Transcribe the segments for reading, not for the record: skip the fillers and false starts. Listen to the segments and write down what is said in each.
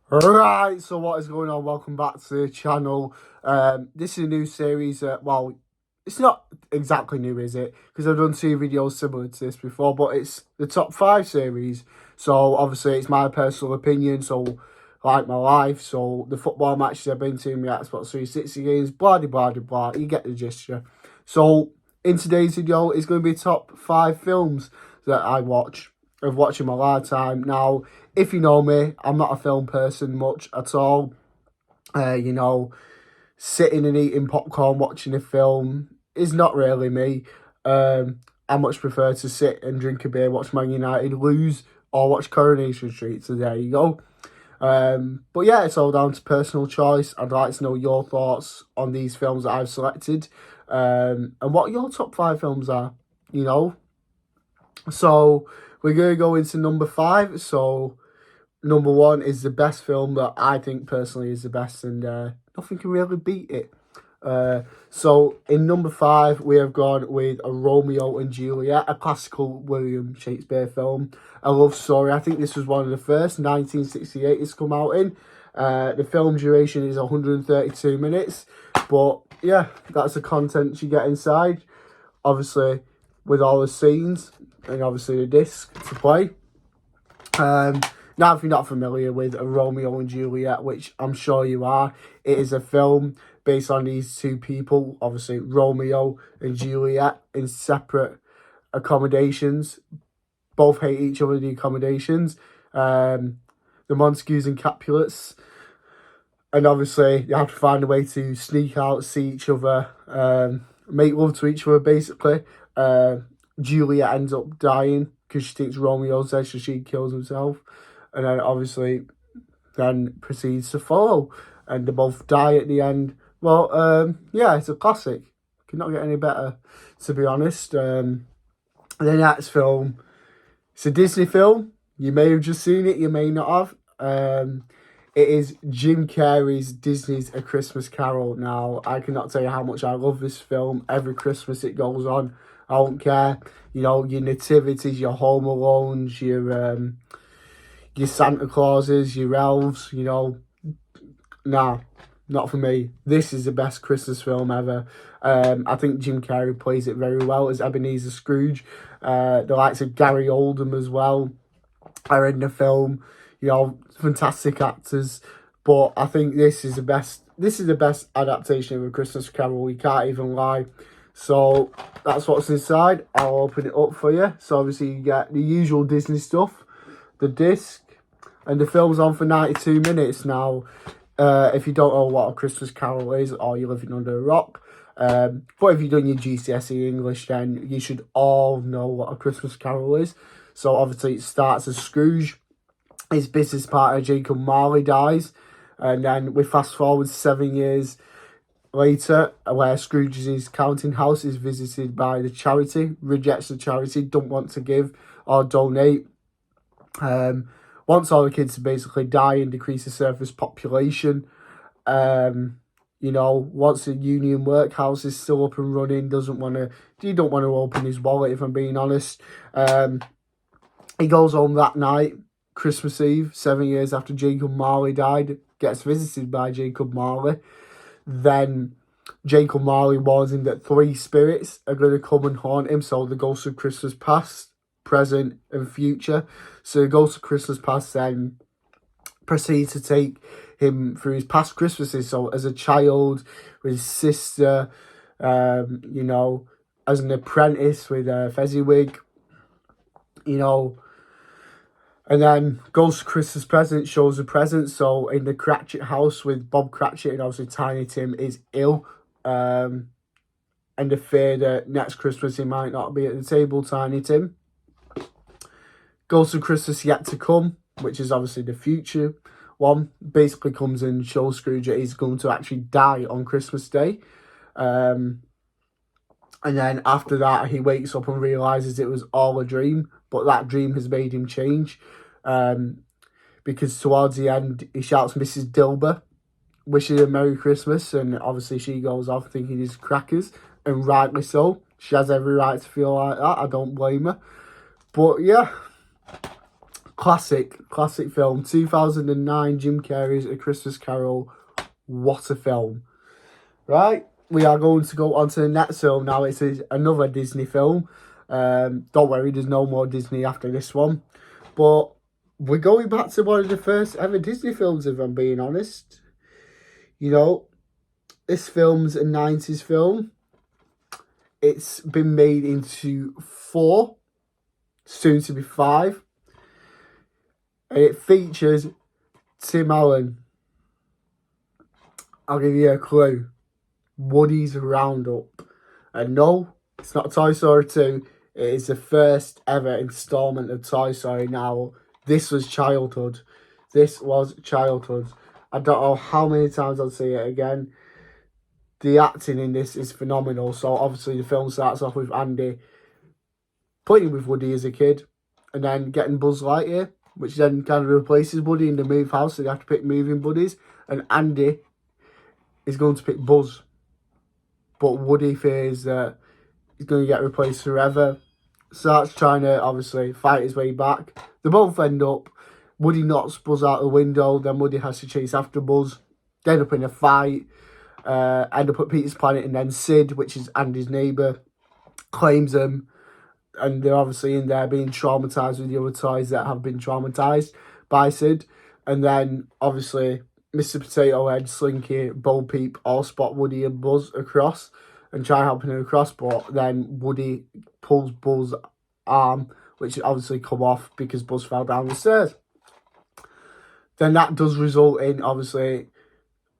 Right, so what is going on? Welcome back to the channel. This is a new series. Well, it's not exactly new, is it? Because I've done two videos similar to this before, but it's the top five series. So obviously, it's my personal opinion. So, like my life. So the football matches I've been to, my Xbox 360 games, blah blah blah blah. You get the gesture. So in today's video, it's going to be top five films that I watch of watching my lifetime. Now, if you know me, I'm not a film person much at all. You know, sitting and eating popcorn watching a film is not really me. I much prefer to sit and drink a beer, watch Man United lose, or watch Coronation Street. So there you go. But yeah, it's all down to personal choice. I'd like to know your thoughts on these films that I've selected, and what your top five films are. You know, so we're gonna go into number five. So number one is the best film that I think personally is the best, and nothing can really beat it. So in number five, we have gone with a Romeo and Juliet, a classical William Shakespeare film, a love story. I think this was one of the first, 1968 it's come out in. The film duration is 132 minutes, but yeah, that's the content you get inside. Obviously, with all the scenes and obviously the disc to play. Now, if you're not familiar with a Romeo and Juliet, which I'm sure you are, it is a film based on these two people, obviously Romeo and Juliet, in separate accommodations. Both hate each other in the accommodations. The Montagues and Capulets. And obviously, you have to find a way to sneak out, see each other, make love to each other, basically. Juliet ends up dying because she thinks Romeo's dead, so she kills himself. And then obviously then proceeds to follow. And they both die at the end. Well, yeah, it's a classic. Could not get any better, to be honest. The next film, it's a Disney film. You may have just seen it, you may not have. It is Jim Carrey's Disney's A Christmas Carol. Now, I cannot tell you how much I love this film. Every Christmas it goes on. I don't care. You know, your nativities, your Home Alones, your Santa Clauses, your elves, you know. Nah, not for me. This is the best Christmas film ever. I think Jim Carrey plays it very well as Ebenezer Scrooge. The likes of Gary Oldman as well are in the film. You know, fantastic actors. But I think this is the best. This is the best adaptation of A Christmas Carol. We can't even lie. So that's what's inside. I'll open it up for you. So obviously you get the usual Disney stuff, the disc, and the film's on for 92 minutes now. If you don't know what A Christmas Carol is, or you're living under a rock, but if you've done your GCSE English, then you should all know what A Christmas Carol is. So obviously it starts as Scrooge. His business partner Jacob Marley dies, and then we fast forward 7 years later, where Scrooge's counting house is visited by the charity, rejects the charity, don't want to give or donate. Wants all the kids to basically die and decrease the surface population. You know, once the union workhouse is still up and running, he don't want to open his wallet, if I'm being honest. He goes home that night, Christmas Eve, 7 years after Jacob Marley died, gets visited by Jacob Marley. Then Jacob Marley warns him that three spirits are going to come and haunt him, so the ghosts of Christmas past, present and future. So the ghost of Christmas past then proceeds to take him through his past Christmases. So as a child, with his sister, you know, as an apprentice with a Fezziwig, you know. And then Ghost of Christmas Present shows a present. So in the Cratchit house with Bob Cratchit and obviously Tiny Tim is ill. And the fear that next Christmas he might not be at the table, Tiny Tim. Ghost of Christmas Yet to Come, which is obviously the future one, basically comes and shows Scrooge that he's going to actually die on Christmas Day. And then after that, he wakes up and realises it was all a dream, but that dream has made him change. Because towards the end, he shouts Mrs. Dilber, wishes her Merry Christmas, and obviously she goes off thinking he's crackers, and rightly so. She has every right to feel like that. I don't blame her. But yeah, classic film. 2009, Jim Carrey's A Christmas Carol. What a film. Right, we are going to go on to the next film now. It's another Disney film. Don't worry, there's no more Disney after this one. But we're going back to one of the first ever Disney films, if I'm being honest. You know, this film's a 90s film. It's been made into 4, soon to be 5. And it features Tim Allen. I'll give you a clue. Woody's Roundup. And no, it's not Toy Story 2. It is the first ever installment of Toy Story. Now, this was childhood. This was childhood. I don't know how many times I'll see it again. The acting in this is phenomenal. So, obviously, the film starts off with Andy playing with Woody as a kid. And then getting Buzz Lightyear, which then kind of replaces Woody in the move house. So, they have to pick moving buddies. And Andy is going to pick Buzz. But Woody fears that he's going to get replaced forever. Starts trying to, obviously, fight his way back. They both end up. Woody knocks Buzz out the window. Then Woody has to chase after Buzz. They end up in a fight. End up at Peter's Planet. And then Sid, which is Andy's neighbour, claims them. And they're obviously in there being traumatised with the other toys that have been traumatised by Sid. And then, obviously, Mr. Potato Head, Slinky, Bo Peep all spot Woody and Buzz across and try helping him across, but then Woody pulls Buzz's arm, which obviously come off because Buzz fell down the stairs. Then that does result in, obviously,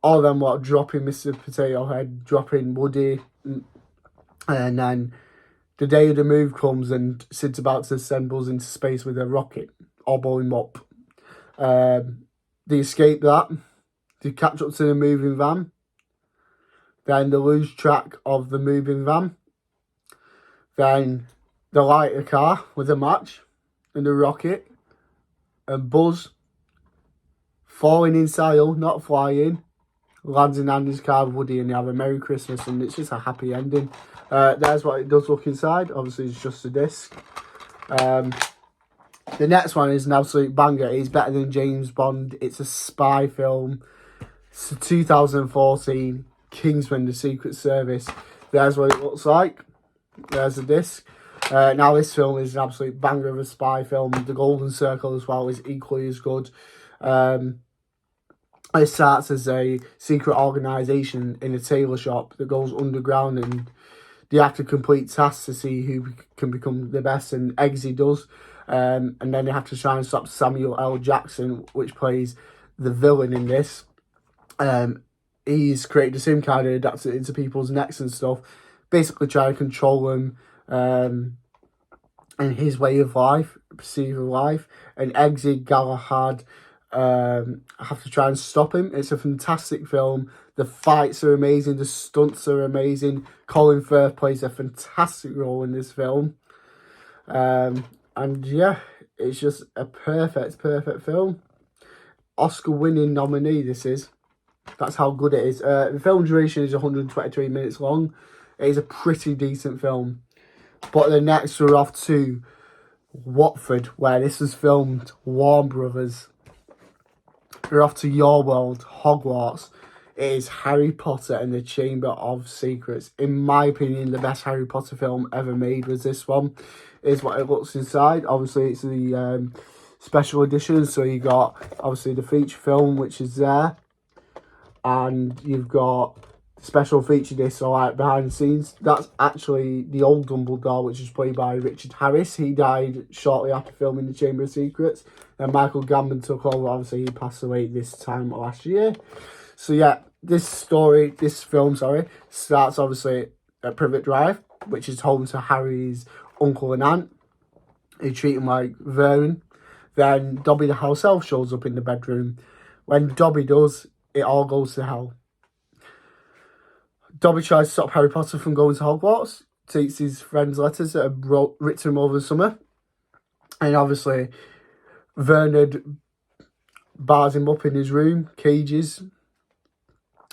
all of them dropping Mr. Potato Head, dropping Woody, and then the day of the move comes and Sid's about to send Buzz into space with a rocket, or blow him up. They escape that. They catch up to the moving van. Then they lose track of the moving van. Then they light a car with a match and a rocket. And Buzz, falling in style, not flying, lands in Andy's car with Woody, and they have a Merry Christmas, and it's just a happy ending. There's what it does look inside. Obviously, it's just a disc. The next one is an absolute banger. It's better than James Bond. It's a spy film. It's 2014, Kingsman: The Secret Service. There's what it looks like. There's the disc. Now this film is an absolute banger of a spy film. The Golden Circle as well is equally as good. It starts as a secret organisation in a tailor shop that goes underground, and they have to complete tasks to see who can become the best, and Eggsy does. And then they have to try and stop Samuel L. Jackson, which plays the villain in this. He's created a SIM card and adapted it into people's necks and stuff, basically trying to control them and his way of life, perceived of life. And Eggsy, Galahad have to try and stop him. It's a fantastic film. The fights are amazing. The stunts are amazing. Colin Firth plays a fantastic role in this film. And yeah, it's just a perfect film. Oscar-winning nominee, this is. That's how good it is. The film duration is 123 minutes long. It is a pretty decent film. But the next we're off to Watford, where this was filmed. Warner Brothers. We're off to your world, Hogwarts. It is Harry Potter and the Chamber of Secrets. In my opinion, the best Harry Potter film ever made was this one. Is what it looks inside. Obviously, it's the special edition. So you got, obviously, the feature film, which is there. And you've got special feature disc, so like behind the scenes. That's actually the old Dumbledore, which is played by Richard Harris. He died shortly after filming The Chamber of Secrets. And Michael Gambon took over. Obviously, he passed away this time last year. So yeah, this film, starts obviously at Privet Drive, which is home to Harry's uncle and aunt. They treat him like vermin. Then Dobby the house elf shows up in the bedroom. When Dobby does, it all goes to hell. Dobby tries to stop Harry Potter from going to Hogwarts, takes his friend's letters that are written him over the summer. And obviously, Bernard bars him up in his room, cages.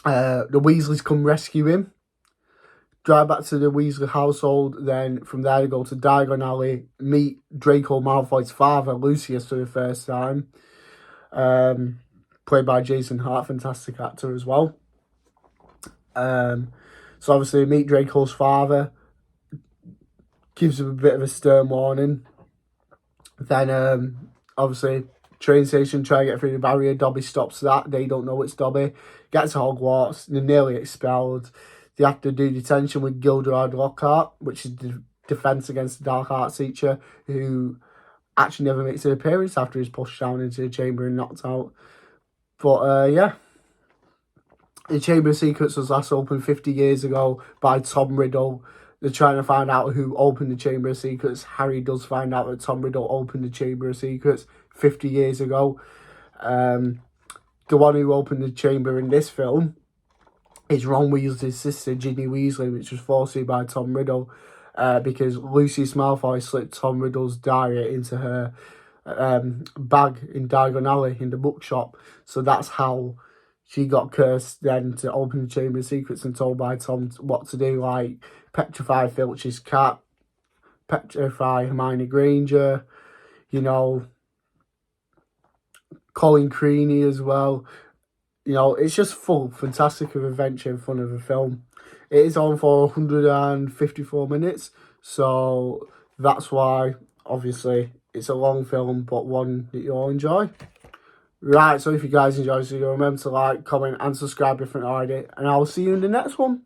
The Weasleys come rescue him. drive back to the Weasley household. Then from there they go to Diagon Alley, meet Draco Malfoy's father, Lucius, for the first time. Played by Jason Hart, fantastic actor as well. So obviously meet Draco's father, gives him a bit of a stern warning. Then obviously train station, try to get through the barrier. Dobby stops that. They don't know it's Dobby. Gets to Hogwarts. They're nearly expelled. They have to do detention with Gilderoy Lockhart, which is the defence against the Dark Arts teacher, who actually never makes an appearance after he's pushed down into the chamber and knocked out. But yeah, the Chamber of Secrets was last opened 50 years ago by Tom Riddle. They're trying to find out who opened the Chamber of Secrets. Harry does find out that Tom Riddle opened the Chamber of Secrets 50 years ago. The one who opened the chamber in this film is Ron Weasley's sister, Ginny Weasley, which was forced by Tom Riddle because Lucius Malfoy slipped Tom Riddle's diary into her bag in Diagon Alley in the bookshop. So that's how she got cursed then to open the Chamber of Secrets and told by Tom what to do, like petrify Filch's cat, petrify Hermione Granger, you know, Colin Creaney as well. You know, it's just full, fantastic of adventure and fun of a film. It is on for 154 minutes, so that's why, obviously, it's a long film, but one that you'll enjoy. Right, so if you guys enjoy this video, remember to like, comment and subscribe if you're not already, and I'll see you in the next one.